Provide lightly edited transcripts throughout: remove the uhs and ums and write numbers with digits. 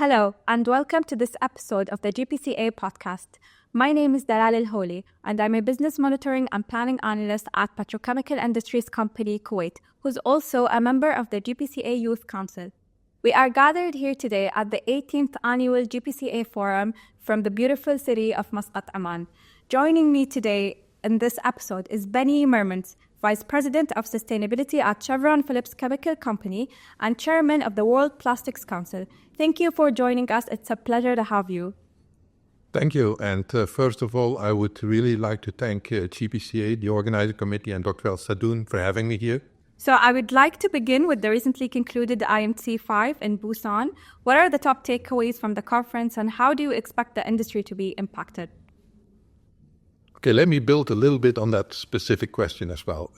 Hello, and welcome to this episode of the GPCA Podcast. My name is Dalal Alhooli, and I'm a business monitoring and planning analyst at petrochemical industries company Kuwait, who's also a member of the GPCA Youth Council. We are gathered here today at the 18th Annual GPCA Forum from the beautiful city of Muscat, Oman. Joining me today in this episode is Mermans, Vice President of Sustainability at Chevron Phillips Chemical Company and Chairman of the World Plastics Council. Thank you for joining us. It's a pleasure to have you. Thank you. And first of all, I would really like to thank GPCA, the organizing committee, and Dr. El Sadoun for having me here. So I would like to begin with the recently concluded IMC 5 in Busan. What are the top takeaways from the conference and how do you expect the industry to be impacted? Okay, let me build a little bit on that specific question as well,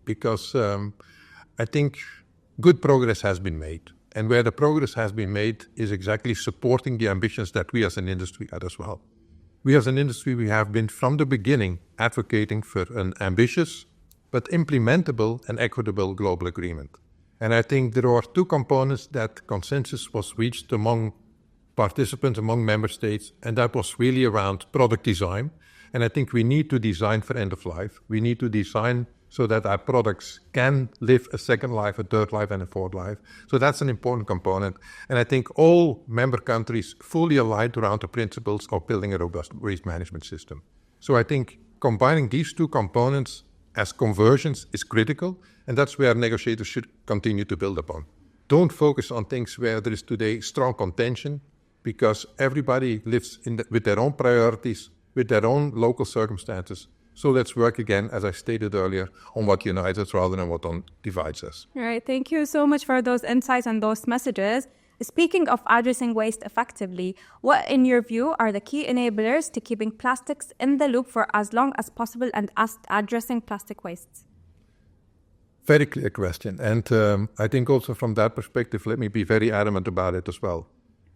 because I think good progress has been made. And where the progress has been made is exactly supporting the ambitions that we as an industry had as well. We as an industry, we have been from the beginning advocating for an ambitious but implementable and equitable global agreement. And I think there are two components that consensus was reached among participants, among member states, and that was really around product design. And I think we need to design for end of life. We need to design so that our products can live a second life, a third life, and a fourth life. So that's an important component. And I think all member countries fully aligned around the principles of building a robust waste management system. So I think combining these two components as conversions is critical, and that's where negotiators should continue to build upon. Don't focus on things where there is today strong contention, because everybody lives with their own priorities, with their own local circumstances. So let's work again, as I stated earlier, on what unites us rather than what divides us. All right, thank you so much for those insights and those messages. Speaking of addressing waste effectively, what, in your view, are the key enablers to keeping plastics in the loop for as long as possible and addressing plastic wastes? Very clear question. And I think also from that perspective, let me be very adamant about it as well.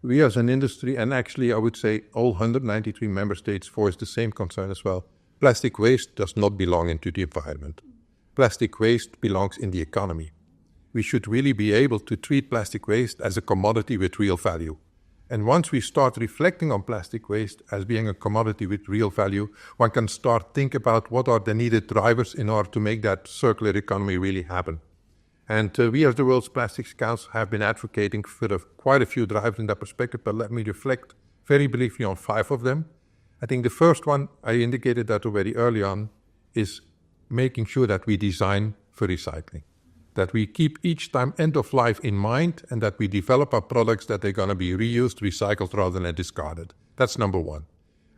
We as an industry, and actually I would say all 193 member states voice the same concern as well. Plastic waste does not belong into the environment. Plastic waste belongs in the economy. We should really be able to treat plastic waste as a commodity with real value. And once we start reflecting on plastic waste as being a commodity with real value, one can start think about what are the needed drivers in order to make that circular economy really happen. And we as the World Plastics Council have been advocating for quite a few drivers in that perspective, but let me reflect very briefly on 5 of them. I think the first one, I indicated that already early on, is making sure that we design for recycling. That we keep each time end of life in mind and that we develop our products that they're going to be reused, recycled rather than discarded. That's number one.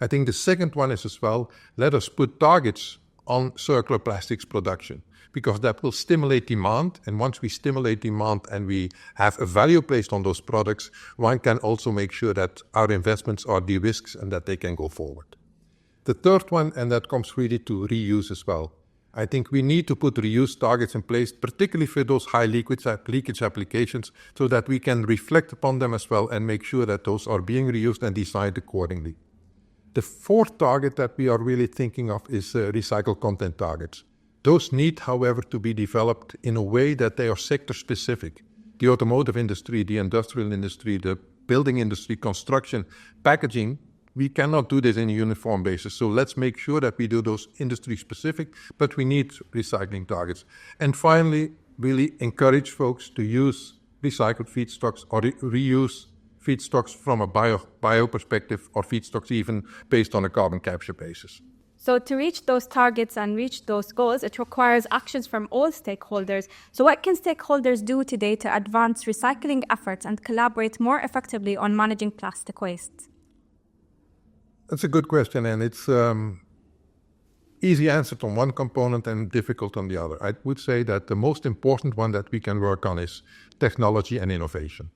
I think the second one is as well, let us put targets on circular plastics production, because that will stimulate demand. And once we stimulate demand and we have a value placed on those products, one can also make sure that our investments are de-risked and that they can go forward. The third one, and that comes really to reuse as well. I think we need to put reuse targets in place, particularly for those high leakage applications, so that we can reflect upon them as well and make sure that those are being reused and designed accordingly. The fourth target that we are really thinking of is recycled content targets. Those need, however, to be developed in a way that they are sector-specific. The automotive industry, the industrial industry, the building industry, construction, packaging, we cannot do this in a uniform basis. So let's make sure that we do those industry-specific, but we need recycling targets. And finally, really encourage folks to use recycled feedstocks or reuse feedstocks from a bio perspective, or feedstocks even based on a carbon capture basis. So to reach those targets and reach those goals, it requires actions from all stakeholders. So what can stakeholders do today to advance recycling efforts and collaborate more effectively on managing plastic waste? That's a good question, and it's easy answered on one component and difficult on the other. I would say that the most important one that we can work on is technology and innovation.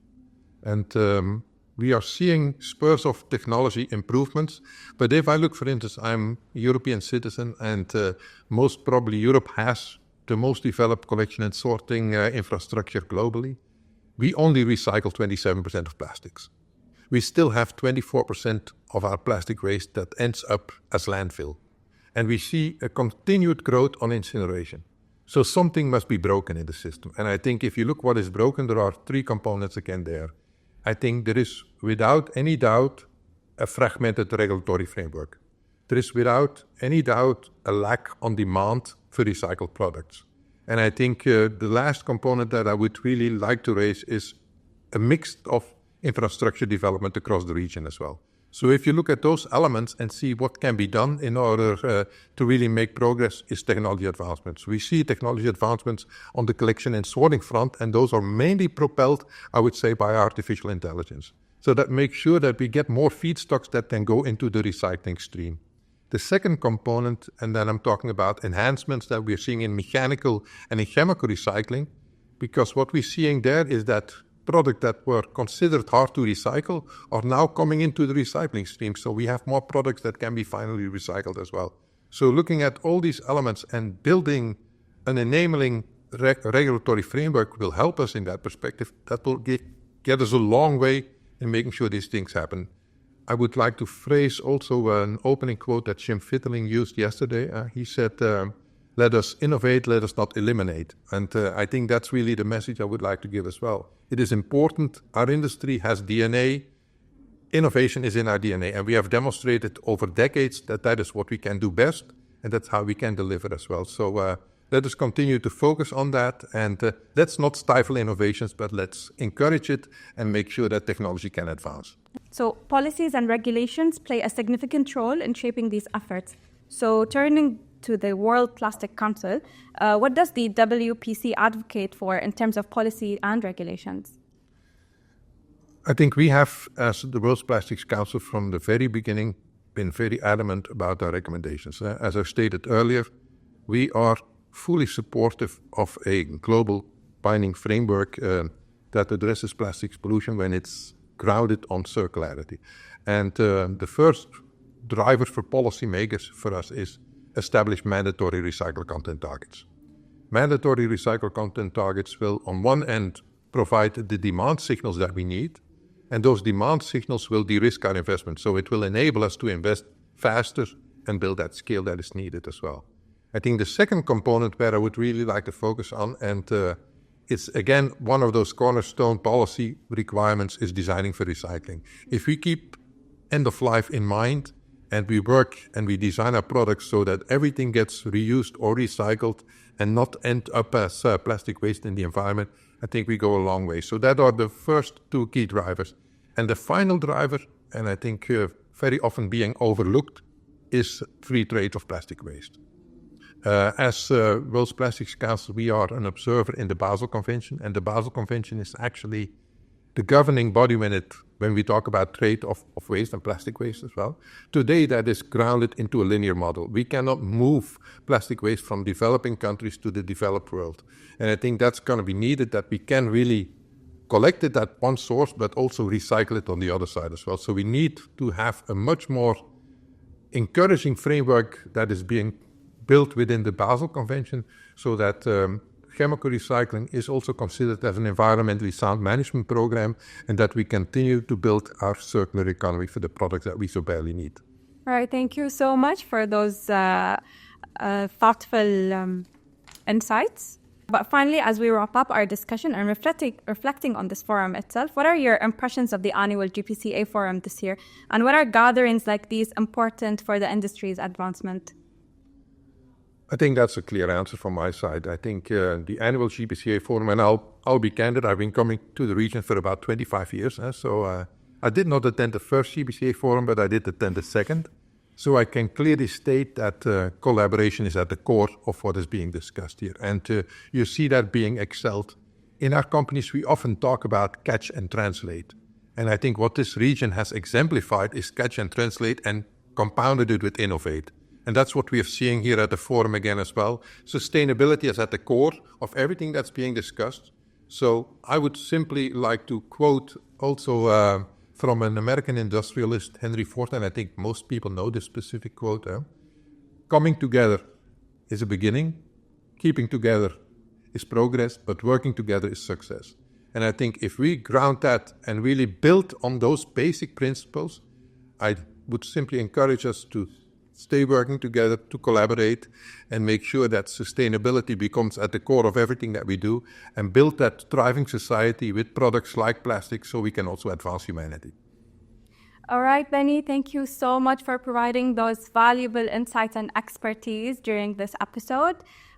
And we are seeing spurs of technology improvements. But if I look, for instance, I'm a European citizen, and most probably Europe has the most developed collection and sorting infrastructure globally. We only recycle 27% of plastics. We still have 24% of our plastic waste that ends up as landfill. And we see a continued growth on incineration. So something must be broken in the system. And I think if you look what is broken, there are 3 components again there. I think there is, without any doubt, a fragmented regulatory framework. There is, without any doubt, a lack on demand for recycled products. And I think the last component that I would really like to raise is a mix of infrastructure development across the region as well. So if you look at those elements and see what can be done in order to really make progress, is technology advancements. We see technology advancements on the collection and sorting front, and those are mainly propelled, I would say, by artificial intelligence. So that makes sure that we get more feedstocks that can go into the recycling stream. The second component, and then I'm talking about enhancements that we're seeing in mechanical and in chemical recycling, because what we're seeing there is that products that were considered hard to recycle are now coming into the recycling stream. So we have more products that can be finally recycled as well. So looking at all these elements and building an enabling regulatory framework will help us in that perspective. That will get us a long way in making sure these things happen. I would like to phrase also an opening quote that Jim Fitterling used yesterday. He said, let us innovate, let us not eliminate. And I think that's really the message I would like to give as well. It is important. Our industry has DNA. Innovation is in our DNA. And we have demonstrated over decades that that is what we can do best. And that's how we can deliver as well. So let us continue to focus on that. And let's not stifle innovations, but let's encourage it and make sure that technology can advance. So policies and regulations play a significant role in shaping these efforts. So turning to the World Plastic Council, what does the WPC advocate for in terms of policy and regulations? I think we have, as the World Plastics Council, from the very beginning, been very adamant about our recommendations. As I stated earlier, we are fully supportive of a global binding framework that addresses plastics pollution when it's grounded on circularity. And the first driver for policymakers for us is establish mandatory recycled content targets. Mandatory recycled content targets will, on one end, provide the demand signals that we need, and those demand signals will de-risk our investment. So it will enable us to invest faster and build that scale that is needed as well. I think the second component where I would really like to focus on, and it's again one of those cornerstone policy requirements, is designing for recycling. If we keep end of life in mind, and we work and we design our products so that everything gets reused or recycled and not end up as plastic waste in the environment, I think we go a long way. So that are the first two key drivers. And the final driver, and I think very often being overlooked, is free trade of plastic waste. As World Plastics Council, we are an observer in the Basel Convention, and the Basel Convention is actually the governing body when we talk about trade of waste and plastic waste as well. Today, that is grounded into a linear model. We cannot move plastic waste from developing countries to the developed world. And I think that's going to be needed, that we can really collect it at one source, but also recycle it on the other side as well. So we need to have a much more encouraging framework that is being built within the Basel Convention, so that chemical recycling is also considered as an environmentally sound management program, and that we continue to build our circular economy for the products that we so badly need. All right, thank you so much for those thoughtful insights. But finally, as we wrap up our discussion and reflecting on this forum itself, what are your impressions of the annual GPCA Forum this year? And what are gatherings like these important for the industry's advancement? I think that's a clear answer from my side. I think the annual GPCA Forum, and I'll be candid, I've been coming to the region for about 25 years. So I did not attend the first GPCA Forum, but I did attend the second. So I can clearly state that collaboration is at the core of what is being discussed here. And you see that being excelled. In our companies, we often talk about catch and translate. And I think what this region has exemplified is catch and translate and compounded it with innovate. And that's what we are seeing here at the forum again as well. Sustainability is at the core of everything that's being discussed. So I would simply like to quote also from an American industrialist, Henry Ford, and I think most people know this specific quote. Coming together is a beginning, keeping together is progress, but working together is success. And I think if we ground that and really build on those basic principles, I would simply encourage us to stay working together to collaborate and make sure that sustainability becomes at the core of everything that we do and build that thriving society with products like plastic so we can also advance humanity. All right, Benny, thank you so much for providing those valuable insights and expertise during this episode.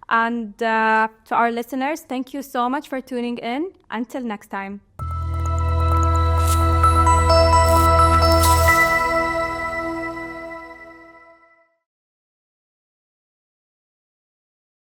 And to our listeners, thank you so much for tuning in. Until next time.